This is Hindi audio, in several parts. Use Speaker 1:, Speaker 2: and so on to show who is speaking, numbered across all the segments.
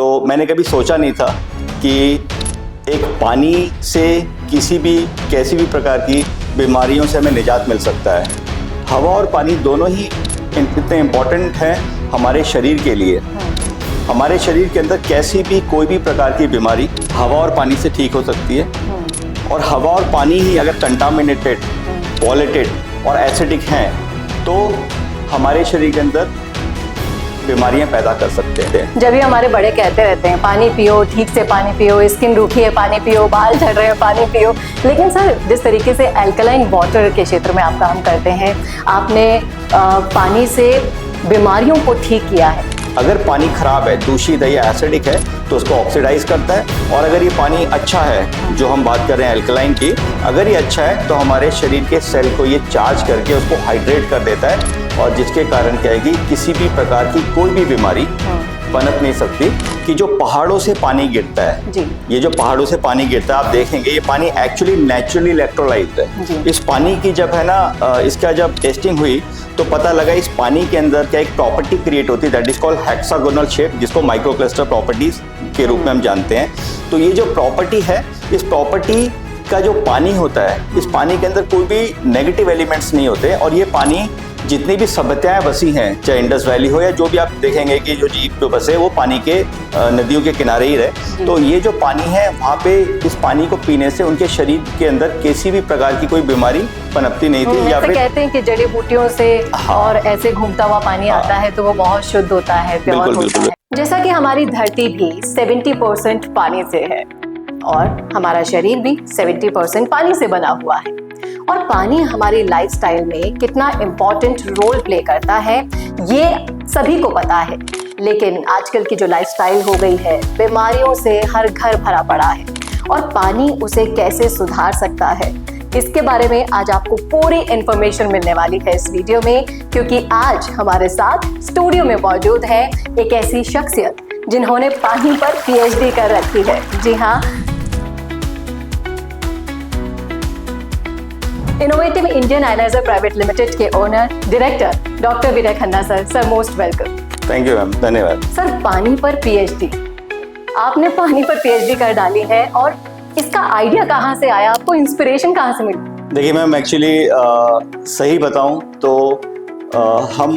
Speaker 1: तो मैंने कभी सोचा नहीं था कि एक पानी से किसी भी कैसी भी प्रकार की बीमारियों से हमें निजात मिल सकता है। हवा और पानी दोनों ही इतने इम्पोर्टेंट हैं हमारे शरीर के लिए। हमारे शरीर के अंदर कैसी भी कोई भी प्रकार की बीमारी हवा और पानी से ठीक हो सकती है। और हवा और पानी ही अगर कंटामिनेटेड, पॉल्यूटेड और एसिडिक हैं तो हमारे शरीर के अंदर बीमारियां पैदा कर सकते हैं।
Speaker 2: जब भी हमारे बड़े कहते रहते हैं पानी पियो, ठीक से पानी पियो, स्किन रूखी है पानी पियो, बाल झड़ रहे हैं पानी पियो, लेकिन सर जिस तरीके से अल्कलाइन वाटर के क्षेत्र में आप काम करते हैं, आपने पानी से बीमारियों को ठीक किया है।
Speaker 1: अगर पानी खराब है, दूषित है या एसिडिक है तो उसको ऑक्सीडाइज करता है। और अगर ये पानी अच्छा है, जो हम बात कर रहे हैं अल्कलाइन की, अगर ये अच्छा है तो हमारे शरीर के सेल को ये चार्ज करके उसको हाइड्रेट कर देता है। और जिसके कारण क्या है कि किसी भी प्रकार की कोई भी बीमारी पनप नहीं सकती। कि जो पहाड़ों से पानी गिरता है जी। ये जो पहाड़ों से पानी गिरता है, आप देखेंगे ये पानी एक्चुअली नेचुरली इलेक्ट्रोलाइज्ड है। इस पानी की जब है ना इसका जब टेस्टिंग हुई तो पता लगा इस पानी के अंदर क्या एक प्रॉपर्टी क्रिएट होती है, that is called hexagonal shape, जिसको माइक्रोक्लस्टर प्रॉपर्टीज के रूप में हम जानते हैं। तो ये जो प्रॉपर्टी है, इस प्रॉपर्टी का जो पानी होता है, इस पानी के अंदर कोई भी नेगेटिव एलिमेंट्स नहीं होते। और ये पानी जितनी भी सभ्यताएं बसी हैं, चाहे इंडस वैली हो या जो भी आप देखेंगे कि जो जीव जो बसे वो पानी के नदियों के किनारे ही रहे। तो ये जो पानी है वहाँ पे इस पानी को पीने से उनके शरीर के अंदर किसी भी प्रकार की कोई बीमारी पनपती नहीं थी। या फिर कहते हैं
Speaker 2: कि जड़ी बूटियों से और ऐसे घूमता हुआ पानी आता है तो वो बहुत शुद्ध होता है, प्योर होता है। जैसा कि हमारी धरती भी 70% पानी से है और हमारा शरीर भी 70% पानी से बना हुआ है। और पानी हमारी लाइफस्टाइल में कितना इम्पोर्टेंट रोल प्ले करता है ये सभी को पता है। लेकिन आजकल की जो लाइफस्टाइल हो गई है, बीमारियों से हर घर भरा पड़ा है। और पानी उसे कैसे सुधार सकता है, इसके बारे में आज आपको पूरी इंफॉर्मेशन मिलने वाली है इस वीडियो में। क्योंकि आज हमारे साथ स्टूडियो में मौजूद है एक ऐसी शख्सियत जिन्होंने पानी पर PhD कर रखी है। जी हाँ, innovative Indian analyzer private limited के owner director doctor Vinay Khanna sir. Sir most welcome.
Speaker 1: Thank you ma'am, धन्यवाद।
Speaker 2: सर पानी पर PhD, आपने पानी पर PhD कर डाली है और इसका आइडिया कहाँ से आया, आपको इंस्पिरेशन कहाँ से मिली?
Speaker 1: देखिए मैम, एक्चुअली सही बताऊं तो हम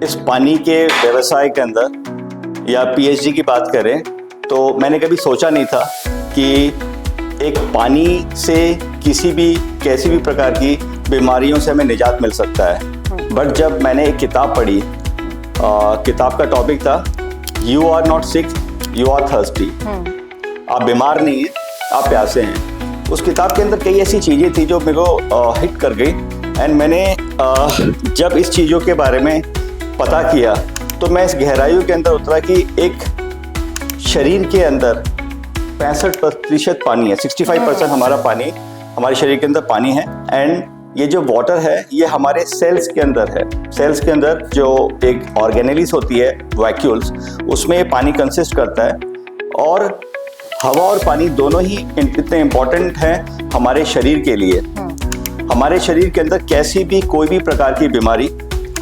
Speaker 1: इस पानी के व्यवसाय के अंदर या PhD की बात करें तो मैंने कभी सोचा नहीं था कि एक पानी से किसी भी कैसी भी प्रकार की बीमारियों से हमें निजात मिल सकता है। बट जब मैंने एक किताब पढ़ी, किताब का टॉपिक था you are not sick, you are thirsty. आप बीमार नहीं हैं, आप प्यासे हैं। उस किताब के अंदर कई ऐसी चीज़ें थी जो मेरे को हिट कर गई। एंड मैंने जब इस चीज़ों के बारे में पता किया तो मैं इस गहराइयों के अंदर उतरा कि एक शरीर के अंदर 65% पानी है, 65% हमारा पानी, हमारे शरीर के अंदर पानी है। एंड ये जो वाटर है ये हमारे सेल्स के अंदर है। सेल्स के अंदर जो एक ऑर्गेनेलिस होती है, वैक्यूल्स, उसमें ये पानी कंसिस्ट करता है। और हवा और पानी दोनों ही इतने इम्पोर्टेंट हैं हमारे शरीर के लिए। हमारे शरीर के अंदर कैसी भी कोई भी प्रकार की बीमारी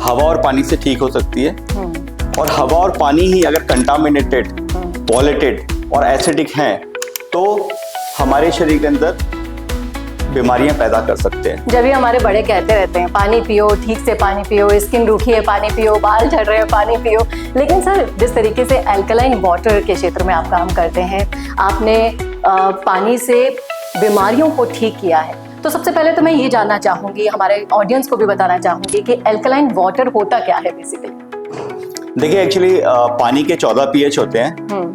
Speaker 1: हवा और पानी से ठीक हो सकती है। और हवा और पानी ही अगर कंटामिनेटेड, पॉल्यूटेड और एसिडिक हैं तो हमारे शरीर के अंदर बीमारियां पैदा कर सकते हैं।
Speaker 2: जब भी हमारे बड़े कहते रहते हैं पानी पियो, ठीक से पानी पियो, स्किन रूखी है पानी पियो, बाल झड़ रहे हैं पानी पियो, लेकिन सर जिस तरीके से अल्कलाइन वाटर के क्षेत्र में आप काम करते हैं, आपने पानी से बीमारियों को ठीक किया है। तो सबसे पहले तो मैं ये जानना चाहूंगी, हमारे ऑडियंस को भी बताना चाहूंगी कि अल्कलाइन वाटर होता क्या है बेसिकली।
Speaker 1: देखिए एक्चुअली पानी के 14 pH होते हैं।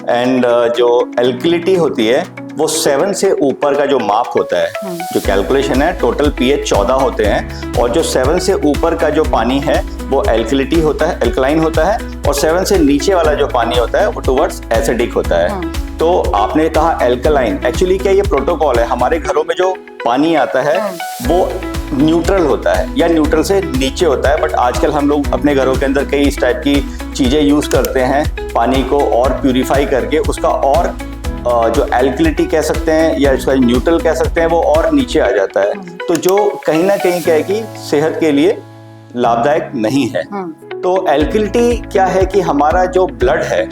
Speaker 1: एंड जो एल्कलिटी होती है वो 7 से ऊपर का जो माप होता है, जो कैलकुलेशन है, टोटल pH 14 होते हैं। और जो 7 से ऊपर का जो पानी है वो एल्कलिटी होता है, एल्कलाइन होता है। और 7 से नीचे वाला जो पानी होता है वो टुवर्ड्स एसिडिक होता है। तो आपने कहा एल्कलाइन, एक्चुअली क्या ये प्रोटोकॉल है। हमारे घरों में जो पानी आता है वो न्यूट्रल होता है या न्यूट्रल से नीचे होता है। बट आजकल हम लोग अपने घरों के अंदर कई इस टाइप की चीज़ें यूज़ करते हैं पानी को और प्यूरिफाई करके उसका और जो एल्कलिटी कह सकते हैं या इसका न्यूट्रल कह सकते हैं वो और नीचे आ जाता है। तो जो कहीं ना कहीं क्या है कि सेहत के लिए लाभदायक नहीं है। तो एल्कलिटी क्या है कि हमारा जो ब्लड है,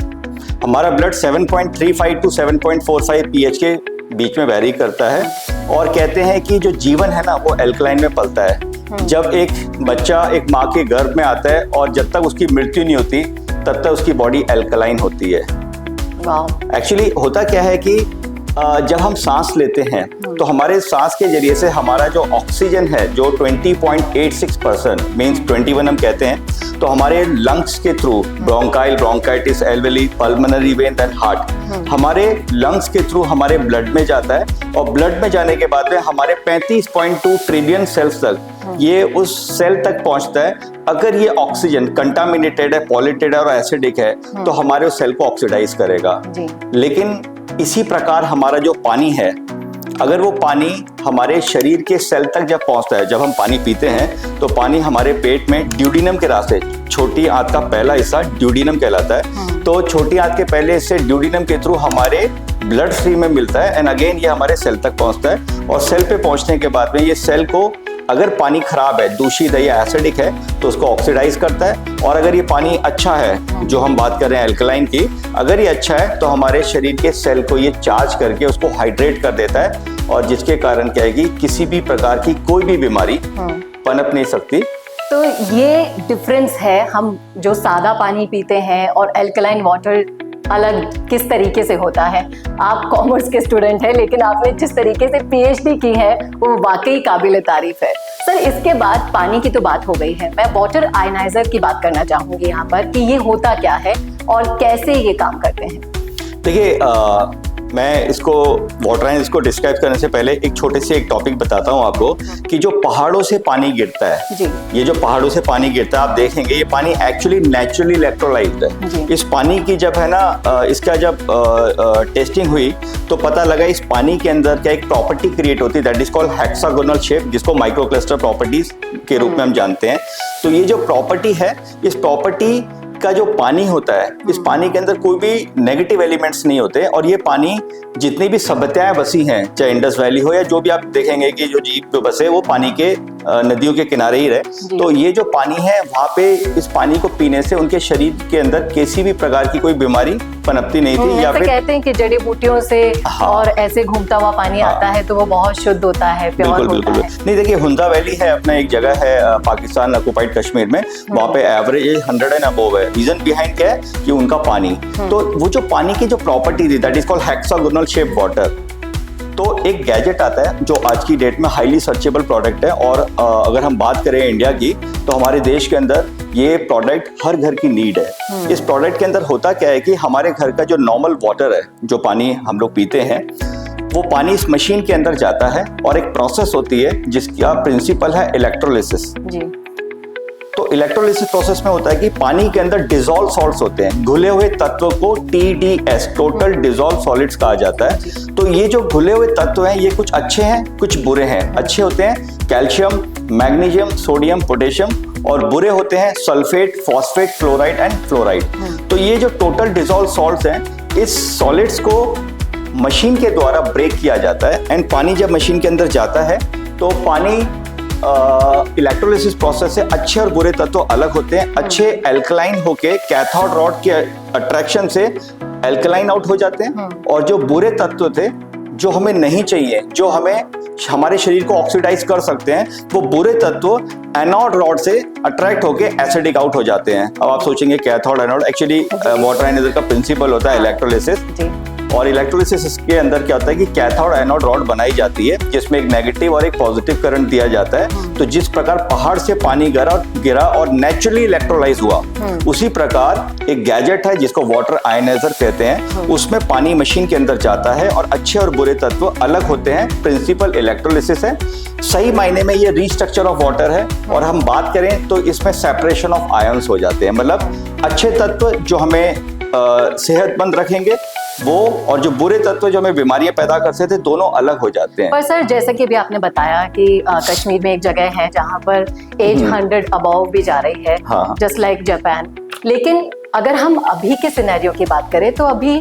Speaker 1: हमारा ब्लड 7.35 टू 7.45 pH के बीच में वेरी करता है, और कहते हैं कि जो जीवन है ना वो एल्कलाइन में पलता है। जब एक बच्चा एक माँ के गर्भ में आता है और जब तक उसकी मृत्यु नहीं होती तब तक उसकी बॉडी एल्कलाइन होती है। एक्चुअली होता क्या है कि जब हम सांस लेते हैं तो हमारे सांस के जरिए से हमारा जो ऑक्सीजन है जो 20.86% मीन्स 21 हम कहते हैं, तो हमारे लंग्स के through bronchial, bronchitis, alveoli, pulmonary vein and heart, हमारे लंग्स के थ्रू हमारे ब्लड में जाता है, और ब्लड में जाने के बाद में हमारे 35.2 ट्रिलियन सेल्स तक ये उस सेल तक पहुंचता है। अगर ये ऑक्सीजन कंटामिनेटेड है, पॉल्यूटेड है और एसिडिक है तो हमारे उस सेल को ऑक्सीडाइज करेगा। लेकिन इसी प्रकार हमारा जो पानी है, अगर वो पानी हमारे शरीर के सेल तक जब पहुंचता है, जब हम पानी पीते हैं तो पानी हमारे पेट में ड्यूडिनम के रास्ते, छोटी आंत का पहला हिस्सा ड्यूडिनम कहलाता है, तो छोटी आंत के पहले हिस्से ड्यूडिनम के थ्रू हमारे ब्लड स्ट्रीम में मिलता है, एंड अगेन ये हमारे सेल तक पहुंचता है। और सेल पे पहुंचने के बाद में ये सेल को, अगर पानी खराब है, दूषित है या एसिडिक है तो उसको ऑक्सीडाइज करता है, और अगर ये पानी अच्छा है, जो हम बात कर रहे हैं एल्कलाइन की, अगर ये अच्छा है तो हमारे शरीर के सेल को ये चार्ज करके उसको हाइड्रेट कर देता है, और जिसके कारण क्या है कि किसी भी प्रकार की कोई भी बीमारी पनप नहीं सकती।
Speaker 2: तो ये डिफरेंस है, हम जो सादा पानी पीते हैं और एल्कलाइन वाटर अलग किस तरीके से होता है। आप कॉमर्स के स्टूडेंट हैं, लेकिन आपने जिस तरीके से पीएचडी की है वो वाकई काबिल तारीफ है। सर, इसके बाद पानी की तो बात हो गई है, मैं वाटर आयनाइजर की बात करना चाहूंगी यहाँ पर कि ये होता क्या है और कैसे ये काम करते हैं।
Speaker 1: देखिए, मैं इसको वाटर आयनाइजर को डिस्क्राइब करने से पहले एक छोटे से एक टॉपिक बताता हूँ आपको कि जो पहाड़ों से पानी गिरता है जी। ये जो पहाड़ों से पानी गिरता है, आप देखेंगे ये पानी एक्चुअली नेचुरली इलेक्ट्रोलाइज्ड है। इस पानी की जब है ना इसका जब टेस्टिंग हुई तो पता लगा इस पानी के अंदर क्या एक प्रॉपर्टी क्रिएट होती है, that is called hexagonal shape, जिसको माइक्रोक्लस्टर प्रॉपर्टीज के रूप में हम जानते हैं। तो ये जो प्रॉपर्टी है, इस प्रॉपर्टी का जो पानी होता है, इस पानी के अंदर कोई भी नेगेटिव एलिमेंट्स नहीं होते, और ये पानी जितनी भी सभ्यताएं बसी हैं, चाहे इंडस वैली हो या जो भी, आप देखेंगे कि जो जीव जो बसे वो पानी के नदियों के किनारे ही रहे, तो ये जो पानी है वहाँ पे इस पानी को पीने से उनके शरीर के अंदर किसी भी प्रकार की कोई बीमारी पनपती नहीं थी। या फिर कहते
Speaker 2: हैं कि जड़ी बूटियों से और ऐसे घूमता हुआ पानी आता है तो वो बहुत शुद्ध होता है, प्योर होता है।
Speaker 1: नहीं, देखिए हुंदा वैली है अपना, एक जगह है पाकिस्तान ऑक्युपाइड कश्मीर में, वहाँ पे एवरेज 100 एंड अबव है। रीजन बिहाइंड क्या है कि उनका पानी, तो वो जो पानी की जो प्रॉपर्टी थी that is called hexagonal shape water. तो एक गैजेट आता है जो आज की डेट में हाईली सर्चेबल प्रोडक्ट है, और अगर हम बात करें इंडिया की तो हमारे देश के अंदर ये प्रोडक्ट हर घर की नीड है। इस प्रोडक्ट के अंदर होता क्या है कि हमारे घर का जो नॉर्मल वाटर है, जो पानी हम लोग पीते हैं, वो पानी इस मशीन के अंदर जाता है और एक प्रोसेस होती है जिसका प्रिंसिपल है इलेक्ट्रोलिसिस। तो इलेक्ट्रोलिसिस प्रोसेस में होता है कि पानी के अंदर डिसॉल्व सॉल्ट्स होते हैं, घुले हुए तत्व को TDS, टोटल डिसॉल्व सॉलिड्स कहा जाता है। तो ये जो घुले हुए तत्व हैं ये कुछ अच्छे हैं कुछ बुरे हैं। अच्छे होते हैं कैल्शियम, मैग्नीशियम, सोडियम, पोटेशियम, और बुरे होते हैं sulphate, phosphate, fluoride and fluoride. तो ये जो टोटल डिसॉल्व सॉल्ट्स हैं, इस सॉलिड्स को मशीन के द्वारा ब्रेक किया जाता है, एंड पानी जब मशीन के अंदर जाता है तो पानी इलेक्ट्रोलिसिस प्रोसेस से अच्छे और बुरे तत्व अलग होते हैं। अच्छे एल्कलाइन होके कैथोड रॉड के अट्रैक्शन से एल्कलाइन आउट हो जाते हैं, और जो बुरे तत्व थे जो हमें नहीं चाहिए, जो हमें हमारे शरीर को ऑक्सीडाइज कर सकते हैं, वो बुरे तत्व एनोड रॉड से अट्रैक्ट होके एसिडिक आउट हो जाते हैं। अब आप सोचेंगे cathode anode, actually water ionizer का प्रिंसिपल होता है इलेक्ट्रोलिसिस, और इलेक्ट्रोलिसिस के अंदर क्या होता है कि कैथोड एनोड रॉड बनाई जाती है जिसमें एक नेगेटिव और एक पॉजिटिव करंट दिया जाता है। तो जिस प्रकार पहाड़ से पानी गिरा और नेचुरली इलेक्ट्रोलाइज हुआ, उसी प्रकार एक गैजेट है जिसको वाटर आयनाइजर कहते हैं, उसमें पानी मशीन के अंदर जाता है और अच्छे और बुरे तत्व अलग होते हैं। प्रिंसिपल इलेक्ट्रोलिसिस है, सही मायने में ये रीस्ट्रक्चर ऑफ वाटर है। और हम बात करें तो इसमें सेपरेशन ऑफ आयंस हो जाते हैं, मतलब अच्छे तत्व जो हमें सेहतमंद रखेंगे वो, और जो बुरे तत्व जो हमें बीमारियां पैदा कर सकते थे, दोनों अलग हो जाते हैं।
Speaker 2: पर सर, जैसा कि अभी आपने बताया कि कश्मीर में एक जगह है जहाँ पर एज 100 अबव भी जा रही है, जस्ट लाइक जापान। लेकिन अगर हम अभी के सिनेरियो की बात करें तो अभी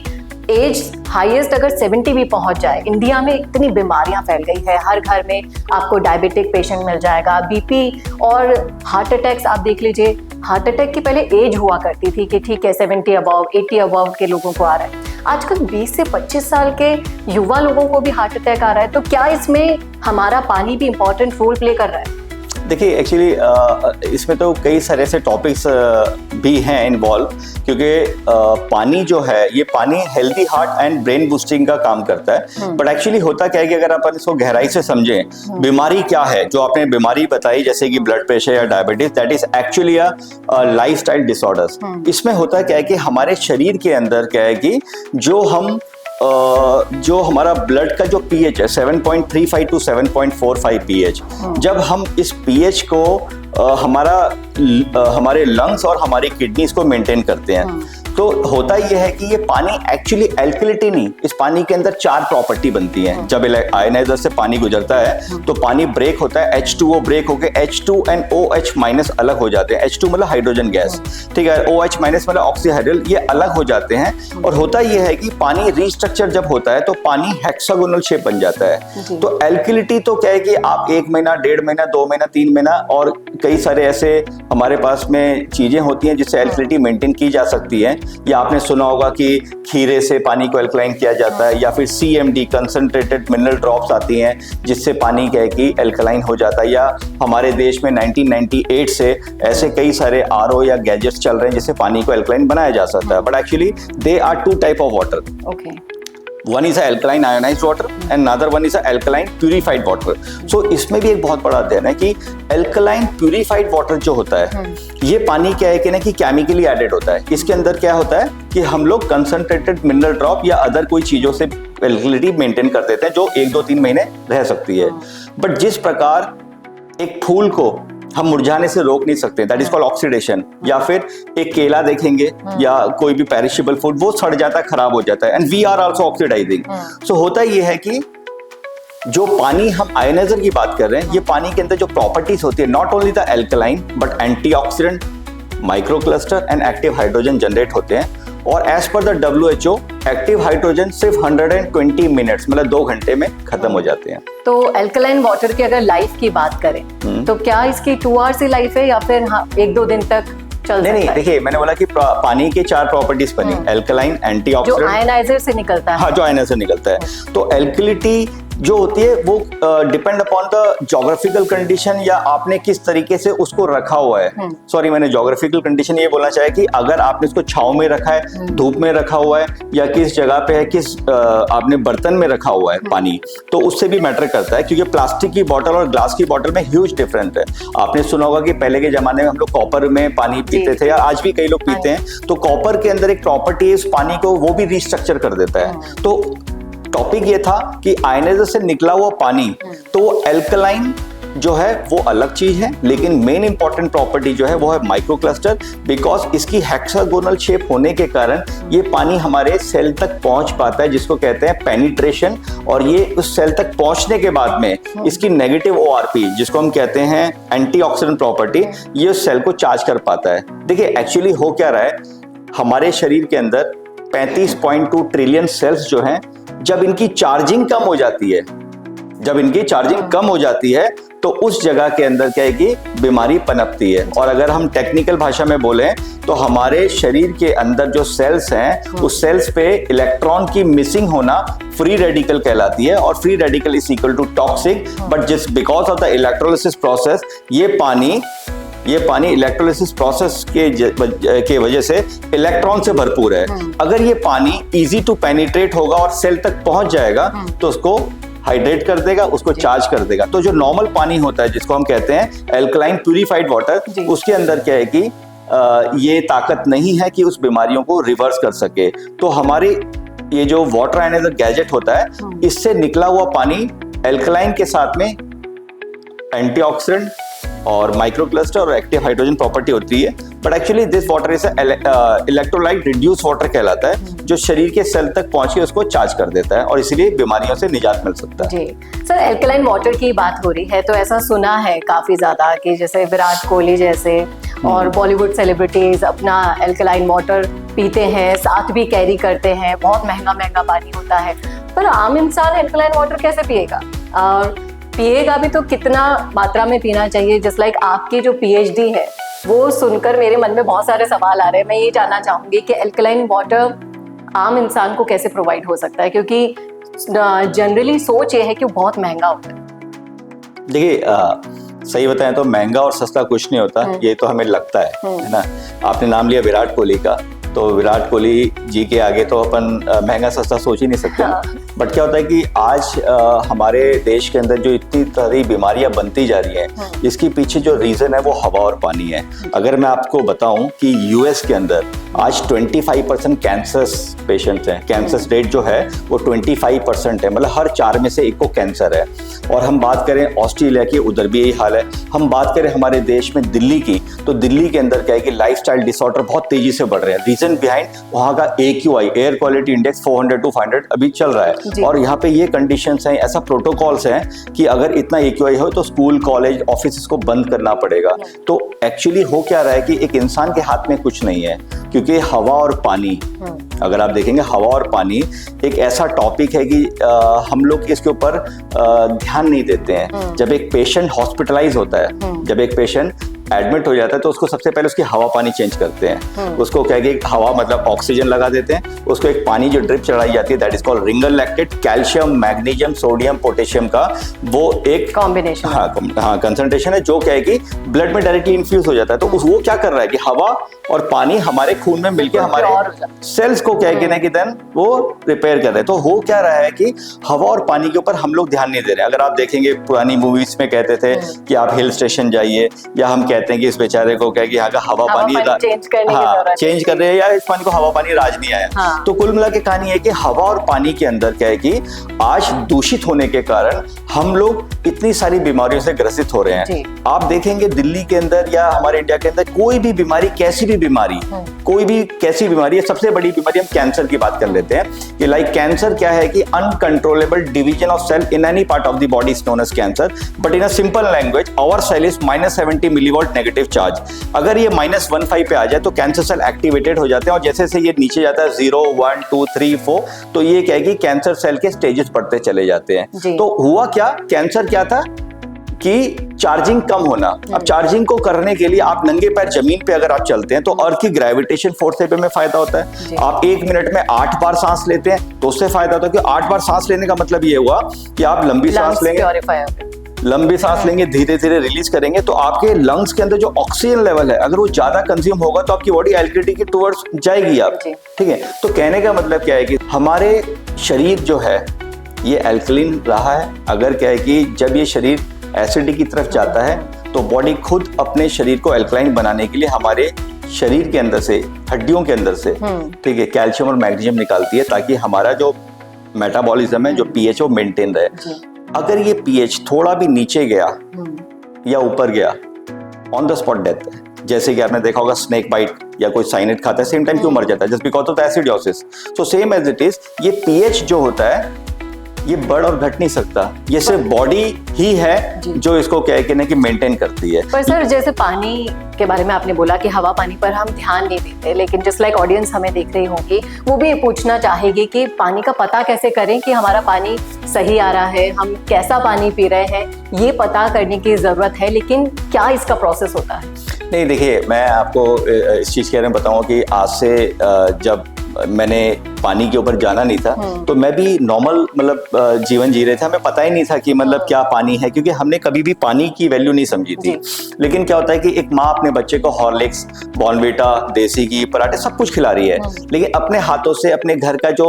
Speaker 2: एज हाईएस्ट अगर 70 भी पहुंच जाए, इंडिया में इतनी बीमारियां फैल गई है, हर घर में आपको डायबिटिक पेशेंट मिल जाएगा, बीपी और हार्ट अटैक्स आप देख लीजिए। हार्ट अटैक की पहले एज हुआ करती थी कि ठीक है 70 अबव 80 अबव के लोगों को आ रहा है, आजकल 20 से 25 साल के युवा लोगों को भी हार्ट अटैक आ रहा है। तो क्या इसमें हमारा पानी भी इम्पोर्टेंट रोल प्ले कर रहा है?
Speaker 1: देखिए एक्चुअली इसमें तो कई सारे ऐसे टॉपिक्स भी हैं इन्वॉल्व, क्योंकि पानी जो है ये पानी healthy heart and brain boosting का काम करता है। बट एक्चुअली होता क्या है कि अगर अपन इसको गहराई से समझें, बीमारी क्या है जो आपने बीमारी बताई जैसे कि ब्लड प्रेशर या diabetes, that is actually a lifestyle disorders. इसमें होता क्या है कि हमारे शरीर के अंदर क्या है कि जो हमारा ब्लड का जो पीएच है 7.35 टू 7.45 पीएच, जब हम इस पीएच को हमारे लंग्स और हमारी किडनीज को मेंटेन करते हैं, तो होता यह है कि ये पानी एक्चुअली एल्कलिटी नहीं, इस पानी के अंदर 4 प्रॉपर्टी बनती हैं। जब आयनाइजर से पानी गुजरता है तो पानी ब्रेक होता है, H2O ब्रेक होकर H2 एंड OH माइनस अलग हो जाते हैं। H2 मतलब हाइड्रोजन गैस, ठीक है, OH माइनस मतलब ऑक्सीहाइड्रल, ये अलग हो जाते हैं। और होता यह है कि पानी रीस्ट्रक्चर जब होता है तो पानी हेक्सागोनल शेप बन जाता है। तो एल्कलिटी तो क्या है कि आप 1 महीना, 1.5 महीना, 2 महीना, 3 महीना और कई सारे ऐसे हमारे पास में चीजें होती हैं जिससे एल्कलिटी मेंटेन की जा सकती है। या आपने सुना होगा कि खीरे से पानी को एल्कलाइन किया जाता है, या फिर CMD कंसंट्रेटेड मिनरल ड्रॉप्स आती हैं जिससे पानी क्या है कि एल्कलाइन हो जाता है। या हमारे देश में 1998 से ऐसे कई सारे RO या गैजेट्स चल रहे हैं जिससे पानी को एल्कलाइन बनाया जा सकता है। But actually they are 2 type of water. One is a alkaline ionized water and another one is a alkaline purified water. So इसमें भी एक बहुत बड़ा अध्ययन है कि alkaline purified water जो होता है, ये पानी क्या है कि ना कि केमिकली एडेड होता है। इसके अंदर क्या होता है कि हम लोग कंसंट्रेटेड मिनरल ड्रॉप या अदर कोई चीजों से एल्कलिटी मेंटेन कर देते हैं जो 1, 2, 3 महीने रह सकती है। बट जिस प्रकार एक फूल को हम मुरझाने से रोक नहीं सकते, दैट इज कॉल्ड ऑक्सीडेशन। या फिर एक केला देखेंगे या कोई भी पेरिशेबल फूड, वो सड़ जाता है, खराब हो जाता है, and we are also oxidizing. So होता ये है कि जो पानी हम आयनाइजर की बात कर रहे हैं, ये पानी के अंदर जो प्रॉपर्टीज होती है, not only the alkaline but antioxidant, microcluster and active hydrogen generate होते हैं। और as per the WHO active hydrogen सिर्फ 120 मिनट्स मतलब 2 घंटे में खत्म हो जाते हैं।
Speaker 2: तो एल्कलाइन वाटर की अगर लाइफ की बात करें तो क्या इसकी 2 आवर्स ही लाइफ है या फिर 1-2 दिन तक चल सकता है?
Speaker 1: नहीं, देखिए मैंने बोला कि पानी के 4 प्रॉपर्टीज बनी, एल्कलाइन, एंटीऑक्सीडेंट, जो
Speaker 2: आयनाइजर से निकलता है।
Speaker 1: हाँ, जो आयनाइजर से निकलता है। तो एल्कलिटी जो होती है वो depend upon the geographical condition, या आपने किस तरीके से उसको रखा हुआ है। सॉरी, मैंने ज्योग्राफिकल कंडीशन ये बोलना चाहे कि अगर आपने इसको छांव में रखा है, धूप में रखा हुआ है, या किस जगह पे है, किस आपने बर्तन में रखा हुआ है पानी, तो उससे भी मैटर करता है। क्योंकि प्लास्टिक की बोतल और ग्लास की बोतल में ह्यूज डिफरेंस है। आपने सुना होगा कि पहले के जमाने में हम लोग कॉपर में पानी पीते थे, या आज भी कई लोग पीते हैं। तो कॉपर के अंदर एक प्रॉपर्टी है, इस पानी को वो भी रिस्ट्रक्चर कर देता है। तो टॉपिक ये था कि आयनाइजर से निकला हुआ पानी, तो वो एल्कलाइन जो है वो अलग चीज है, लेकिन मेन इंपॉर्टेंट प्रॉपर्टी जो है वो है माइक्रोक्लस्टर। बिकॉज इसकी हेक्सागोनल शेप होने के कारण ये पानी हमारे सेल तक पहुंच पाता है, जिसको कहते हैं पेनिट्रेशन। और ये उस सेल तक पहुंचने के बाद में इसकी नेगेटिव ORP, जिसको हम कहते हैं एंटीऑक्सीडेंट प्रॉपर्टी, ये उस सेल को चार्ज कर पाता है। देखिए एक्चुअली हो क्या रहा है, हमारे शरीर के अंदर 35.2 ट्रिलियन सेल्स जो हैं, जब इनकी चार्जिंग कम हो जाती है, तो उस जगह के अंदर क्या है कि बीमारी पनपती है। और अगर हम टेक्निकल भाषा में बोलें तो हमारे शरीर के अंदर जो सेल्स हैं, उस सेल्स पे इलेक्ट्रॉन की मिसिंग होना फ्री रेडिकल कहलाती है। और free radical is equal to toxic. But जिस because of the electrolysis process, ये पानी इलेक्ट्रोलिसिस प्रोसेस के वजह से इलेक्ट्रॉन से भरपूर है। अगर ये पानी इजी टू पेनिट्रेट होगा और सेल तक पहुंच जाएगा तो उसको हाइड्रेट कर देगा, उसको चार्ज कर देगा। तो जो नॉर्मल पानी होता है, जिसको हम कहते हैं एल्कलाइन प्यूरिफाइड वाटर, उसके अंदर क्या है कि ये ताकत नहीं है कि उस बीमारियों को रिवर्स कर सके। तो हमारे ये जो वाटर आयनाइजर गैजेट होता है, इससे निकला हुआ पानी एल्कलाइन के साथ में एंटीऑक्सीडेंट और माइक्रोक्लस्टर और एक्टिव हाइड्रोजन प्रॉपर्टी होती है। But actually this water is electrolyte reduce water कहलाता है, जो शरीर के सेल तक पहुंच के उसको चार्ज कर देता है, और इसीलिए बीमारियों से निजात मिल सकता है।
Speaker 2: जी सर, एल्कलाइन वाटर की बात हो रही है तो ऐसा सुना है काफी ज्यादा कि जैसे विराट कोहली जैसे और बॉलीवुड सेलिब्रिटीज अपना एल्कलाइन वाटर पीते हैं, साथ भी कैरी करते हैं, बहुत महंगा महंगा पानी होता है। पर आम इंसान एल्कलाइन वाटर कैसे पिएगा, और पिएगा भी तो कितना मात्रा में पीना चाहिए? जस्ट लाइक आपकी जो PhD है वो सुनकर मेरे मन में बहुत सारे सवाल आ रहे हैं। मैं ये जानना चाहूंगी कि एल्कलाइन वाटर आम इंसान को कैसे प्रोवाइड हो सकता है, क्योंकि जनरली सोच ये है कि वो बहुत महंगा होता है।
Speaker 1: देखिए, सही बताएं तो महंगा और सस्ता कुछ नहीं होता, ये तो हमें लगता है ना। आपने नाम लिया विराट कोहली का, तो विराट कोहली जी के आगे तो अपन महंगा सस्ता सोच ही नहीं सकते। बट क्या होता है कि आज हमारे देश के अंदर जो इतनी सारी बीमारियां बनती जा रही हैं, इसके पीछे जो रीजन है वो हवा और पानी है। अगर मैं आपको बताऊं कि US के अंदर आज 25% कैंसर पेशेंट्स हैं, कैंसर रेट जो है वो 25% है, मतलब हर 4 में से 1 को कैंसर है। और हम बात करें ऑस्ट्रेलिया की, उधर भी यही हाल है। हम बात करें हमारे देश में दिल्ली की, तो दिल्ली के अंदर क्या है कि लाइफस्टाइल डिसऑर्डर बहुत तेजी से बढ़ रहे हैं। रीजन बिहाइंड वहाँ का AQI, air quality index 400 to 500 अभी चल रहा है। और यहाँ पे ये कंडीशंस हैं, ऐसा प्रोटोकॉल्स हैं कि अगर इतना AQI हो तो स्कूल, कॉलेज, ऑफिस को बंद करना पड़ेगा। तो एक्चुअली हो क्या रहा है कि एक इंसान के हाथ में कुछ नहीं है, क्योंकि हवा और पानी, अगर आप देखेंगे हवा और पानी एक ऐसा टॉपिक है कि हम लोग इसके ऊपर ध्यान नहीं देते हैं। जब एक पेशेंट हॉस्पिटलाइज होता है, जब एक पेशेंट एडमिट हो जाता है, तो उसको सबसे पहले उसकी हवा पानी चेंज करते हैं। उसको क्या है कि हवा मतलब ऑक्सीजन लगा देते हैं, उसको एक पानी जो ड्रिप चढ़ाई जाती है, that is called Ringer lactate, calcium, magnesium, sodium, potassium का वो एक
Speaker 2: कॉम्बिनेशन,
Speaker 1: हाँ कंसंट्रेशन है, जो क्या है कि ब्लड में डायरेक्टली इन्फ्यूज हो जाता है। तो वो क्या कर रहा है कि हवा और पानी हमारे खून में मिलकर हमारे सेल्स को क्या है कि देन वो रिपेयर कर रहे हैं। तो हो क्या रहा है कि हवा और पानी के ऊपर हम लोग ध्यान नहीं दे रहे हैं। अगर आप देखेंगे पुरानी मूवीज में कहते थे कि आप हिल स्टेशन जाइए, या हम कहते हैं कि इस बेचारे को क्या कि यहाँ का हवा पानी चेंज कर रहे हैं, या इस पानी को हवा पानी राज नहीं आया। तो कुल मिला के कहानी है कि हवा और पानी के अंदर क्या है कि आज दूषित होने के कारण हम लोग इतनी सारी बीमारियों से ग्रसित हो रहे हैं। आप देखेंगे दिल्ली के अंदर या हमारे इंडिया के अंदर कोई भी बीमारी, कैसी भी बीमारी, कोई भी कैसी बीमारी है, सबसे बड़ी बीमारी हम कैंसर की बात कर लेते हैं कि लाइक कैंसर क्या है कि uncontrollable division of cell in any part of the body is known as cancer. But in a simple language our cell is -70 millivolt negative charge. अगर ये -15 पे आ जाए तो कैंसर सेल एक्टिवेटेड हो जाते हैं, और जैसे से ये नीचे जाता है 0, 1, 2, 3, 4, तो ये क्या है कि कैंसर सेल के स्टेजेस बढ़ते चले जाते हैं। तो हुआ क्या, कैंसर क्या था कि चार्जिंग कम होना। अब चार्जिंग को करने के लिए आप नंगे पैर जमीन पे अगर आप चलते हैं तो अर्थ की ग्रेविटेशन फोर्स से में फायदा होता है। आप 1 मिनट में 8 बार सांस लेते हैं तो उससे फायदा होता है, कि 8 बार सांस लेने का मतलब ये हुआ कि आप लंबी सांस लेंगे, धीरे धीरे रिलीज करेंगे, तो आपके लंग्स के अंदर जो ऑक्सीजन लेवल है अगर वो ज्यादा कंज्यूम होगा तो आपकी बॉडी एल्कलिटी के टुवर्ड्स जाएगी आप, ठीक है। तो कहने का मतलब क्या है कि हमारे शरीर जो है ये एल्कलिन रहा है। अगर क्या है कि जब ये शरीर एसिडिक की तरफ जाता है तो बॉडी खुद अपने शरीर को एल्कलाइन बनाने के लिए हमारे शरीर के अंदर से, हड्डियों के अंदर से, ठीक है, कैल्शियम और मैग्नीशियम निकालती है, ताकि हमारा जो मेटाबॉलिज्म है, जो pH वो मेंटेन रहे। अगर ये pH थोड़ा भी नीचे गया या ऊपर गया, ऑन द स्पॉट डेथ है। जैसे कि आपने देखा होगा स्नेक बाइट या कोई साइनेट खाता है, सेम टाइम क्यों मर जाता है, just because of acidosis. So same as it is, ये pH जो होता है ये बढ़ और घट नहीं सकता, ये सिर्फ बॉडी ही है जो इसको क्या है कि मेंटेन करती है।
Speaker 2: पर सर, जैसे पानी के बारे में आपने बोला कि हवा पानी पर हम ध्यान नहीं देते, लेकिन जस्ट लाइक ऑडियंस हमें देख रही होगी, वो भी ये पूछना चाहेगी कि पानी का पता कैसे करें कि हमारा पानी सही आ रहा है, हम कैसा पानी पी रहे हैं, ये पता करने की जरूरत है, लेकिन क्या इसका प्रोसेस होता है?
Speaker 1: नहीं, देखिए, मैं आपको इस चीज के बारे में बताऊं कि आज से जब मैंने पानी के ऊपर जाना नहीं था तो मैं भी नॉर्मल मतलब जीवन जी रहे थे, हमें पता ही नहीं था कि मतलब क्या पानी है, क्योंकि हमने कभी भी पानी की वैल्यू नहीं समझी थी। लेकिन क्या होता है कि एक माँ अपने बच्चे को हॉर्लिक्स, बॉर्नविटा, देसी घी, पराठे सब कुछ खिला रही है, लेकिन अपने हाथों से अपने घर का जो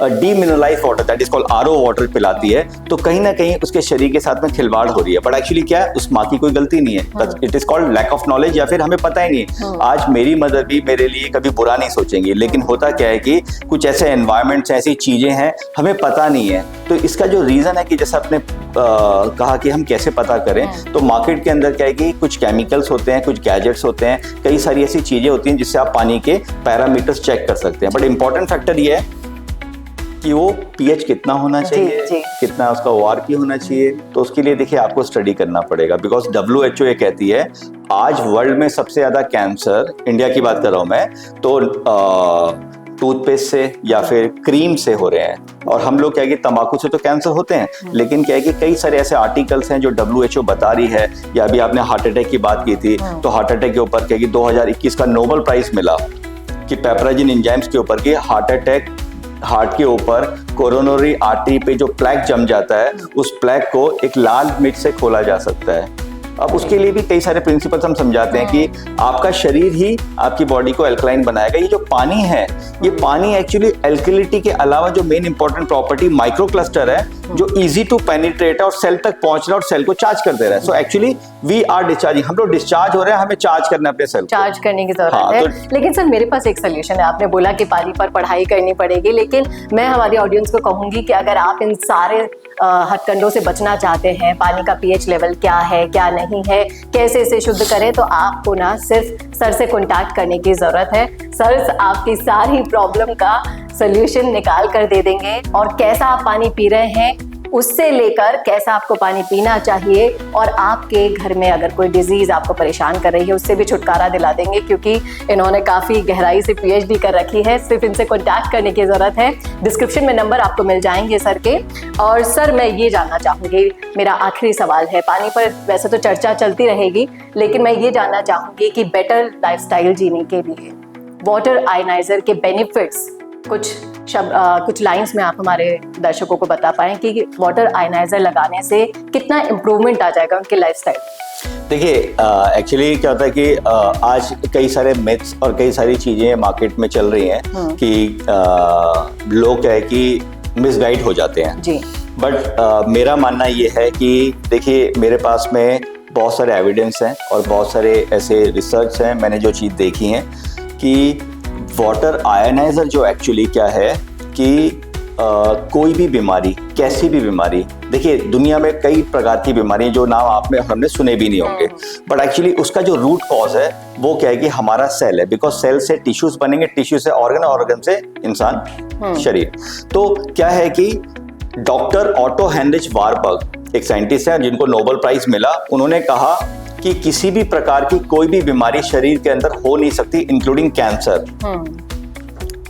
Speaker 1: demineralized water, that is called RO water पिलाती है, तो कहीं ना कहीं उसके शरीर के साथ में खिलवाड़ हो रही है। बट एक्चुअली क्या है, उस माँ की कोई गलती नहीं है, it is called lack of knowledge, या फिर हमें पता ही नहीं। आज मेरी मदर भी मेरे लिए कभी बुरा नहीं सोचेंगी, लेकिन होता क्या है कि कुछ ऐसे एनवायरमेंट्स, ऐसी चीजें हैं हमें पता नहीं है। तो इसका जो रीजन है कि जैसे आपने कहा कि हम कैसे पता करें, तो मार्केट के अंदर क्या है कि कुछ केमिकल्स होते हैं, कुछ गैजेट्स होते हैं, कई सारी ऐसी चीजें होती हैं जिससे आप पानी के पैरामीटर्स चेक कर सकते हैं। बट इंपॉर्टेंट फैक्टर ये है कि वो पीएच कितना होना चाहिए, कितना उसका ORP होना चाहिए। तो उसके लिए देखिए आपको स्टडी करना पड़ेगा, बिकॉज WHO ये कहती है आज वर्ल्ड में सबसे ज्यादा कैंसर, इंडिया की बात कर रहा हूं मैं, तो टूथपेस्ट से या फिर क्रीम से हो रहे हैं। और हम लोग क्या है कि तंबाकू से तो कैंसर होते हैं, लेकिन क्या है कि कई सारे ऐसे आर्टिकल्स हैं जो WHO बता रही है, या अभी आपने हार्ट अटैक की बात की थी, तो हार्ट अटैक के ऊपर क्या है कि 2021 का नोबेल प्राइज मिला कि पेपराजिन एंजाइम्स के ऊपर कि हार्ट अटैक, हार्ट के ऊपर कोरोनरी आर्टरी पे जो प्लैक जम जाता है, उस प्लैक को एक लाल मिर्च से खोला जा सकता है। अब उसके लिए भी कई सारे प्रिंसिपल्स हम समझाते हैं कि आपका शरीर ही आपकी बॉडी को एल्कलाइन बनाएगा। ये जो पानी है, ये पानी एक्चुअली एल्कलिटी के अलावा जो main important property micro cluster है, जो इजी टू पेनिट्रेट है और सेल तक पहुंच रहा है और सेल को चार्ज कर दे रहा है। So actually we are discharging, हम लोग डिस्चार्ज हो रहे हैं, हमें चार्ज करना है अपने सेल को,
Speaker 2: चार्ज करने की जरूरत है। लेकिन सर मेरे पास एक सोल्यूशन है। आपने बोला कि पानी पर पढ़ाई करनी पड़ेगी, लेकिन मैं हमारी ऑडियंस को कहूंगी कि अगर आप इन सारे हथकंडों से बचना चाहते हैं, पानी का पीएच लेवल क्या है, क्या नहीं है, कैसे इसे शुद्ध करें, तो आपको ना सिर्फ सर से कांटेक्ट करने की जरूरत है। सर आपकी सारी प्रॉब्लम का सोल्यूशन निकाल कर दे देंगे, और कैसा आप पानी पी रहे हैं उससे लेकर कैसा आपको पानी पीना चाहिए, और आपके घर में अगर कोई डिजीज आपको परेशान कर रही है उससे भी छुटकारा दिला देंगे, क्योंकि इन्होंने काफी गहराई से PhD कर रखी है। सिर्फ इनसे कांटेक्ट करने की जरूरत है। डिस्क्रिप्शन में नंबर आपको मिल जाएंगे सर के। और सर मैं ये जानना चाहूंगी, मेरा आखिरी सवाल है, पानी पर वैसे तो चर्चा चलती रहेगी, लेकिन मैं ये जानना चाहूंगी कि बेटर लाइफस्टाइल जीने के लिए वाटर आयनाइजर के बेनिफिट्स कुछ लाइंस में आप हमारे दर्शकों को बता पाएं कि वाटर आयनाइजर लगाने से कितना इम्प्रूवमेंट आ जाएगा उनके लाइफस्टाइल।
Speaker 1: देखिए एक्चुअली क्या होता है कि आज कई सारे मिथ्स और कई सारी चीजें मार्केट में चल रही हैं कि लोग क्या है कि मिसगाइड हो जाते हैं
Speaker 2: जी।
Speaker 1: बट मेरा मानना ये है कि देखिए मेरे पास में बहुत सारे एविडेंस हैं और बहुत सारे ऐसे रिसर्च हैं, मैंने जो चीज़ देखी हैं कि वाटर आयनाइजर जो एक्चुअली क्या है कि कोई भी बीमारी, कैसी भी बीमारी, देखिए दुनिया में कई प्रकार की बीमारियां जो नाम हमने सुने भी नहीं होंगे, बट एक्चुअली उसका जो रूट कॉज है वो क्या है कि हमारा सेल है। बिकॉज सेल से टिश्यूज बनेंगे, टिश्यू से ऑर्गन, ऑर्गन से इंसान शरीर। तो क्या है कि डॉक्टर ऑटो हेनरिच वारबर्ग एक साइंटिस्ट है जिनको नोबेल प्राइज मिला, उन्होंने कहा कि किसी भी प्रकार की कोई भी बीमारी शरीर के अंदर हो नहीं सकती, इंक्लूडिंग कैंसर।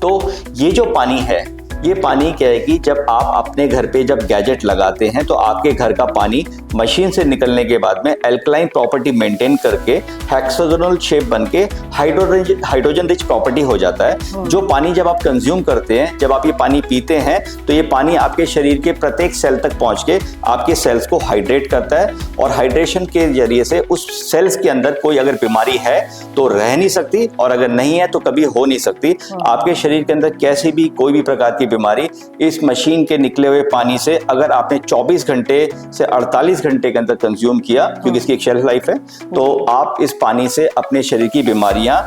Speaker 1: तो ये जो पानी है, ये पानी क्या है कि जब आप अपने घर पे जब गैजेट लगाते हैं तो आपके घर का पानी मशीन से निकलने के बाद में एल्कलाइन प्रॉपर्टी मेंटेन करके हेक्सागोनल शेप बन के हाइड्रोजन रिच प्रॉपर्टी हो जाता है। जो पानी जब आप कंज्यूम करते हैं, जब आप ये पानी पीते हैं, तो ये पानी आपके शरीर के प्रत्येक सेल तक पहुंच के आपके सेल्स को हाइड्रेट करता है, और हाइड्रेशन के जरिए से उस सेल्स के अंदर कोई अगर बीमारी है तो रह नहीं सकती, और अगर नहीं है तो कभी हो नहीं सकती। आपके शरीर के अंदर कैसी भी कोई भी प्रकार की बीमारी इस मशीन के निकले हुए पानी से अगर आपने 24 घंटे से 48 घंटे के अंदर कंज्यूम किया, क्योंकि इसकी एक शेल्फ लाइफ है, तो आप इस पानी से अपने शरीर की बीमारियां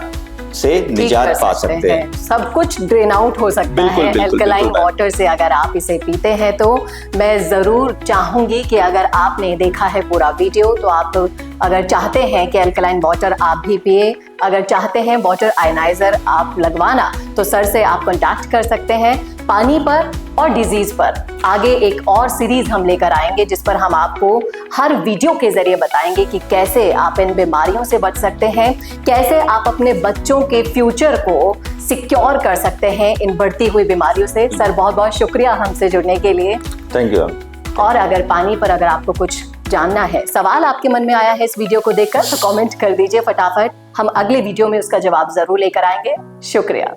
Speaker 1: से निजात पा सकते हैं।
Speaker 2: सब कुछ ड्रेन आउट हो सकता है एल्कलाइन वाटर से अगर आप इसे पीते हैं। तो मैं जरूर चाहूंगी कि अगर आपने देखा है पूरा वीडियो, तो आप अगर चाहते हैं कि एल्कलाइन वाटर आप भी पिए, अगर चाहते हैं वाटर आयनाइजर आप लगवाना, तो सर से आप कांटेक्ट कर सकते हैं। पानी पर और डिजीज पर आगे एक और सीरीज हम लेकर आएंगे, जिस पर हम आपको हर वीडियो के जरिए बताएंगे कि कैसे आप इन बीमारियों से बच सकते हैं, कैसे आप अपने बच्चों के फ्यूचर को सिक्योर कर सकते हैं इन बढ़ती हुई बीमारियों से। सर बहुत बहुत शुक्रिया हमसे जुड़ने के लिए।
Speaker 1: Thank you.
Speaker 2: और अगर पानी पर अगर आपको कुछ जानना है, सवाल आपके मन में आया है इस वीडियो को देखकर, तो कमेंट कर दीजिए फटाफट। हम अगले वीडियो में उसका जवाब जरूर लेकर आएंगे। शुक्रिया।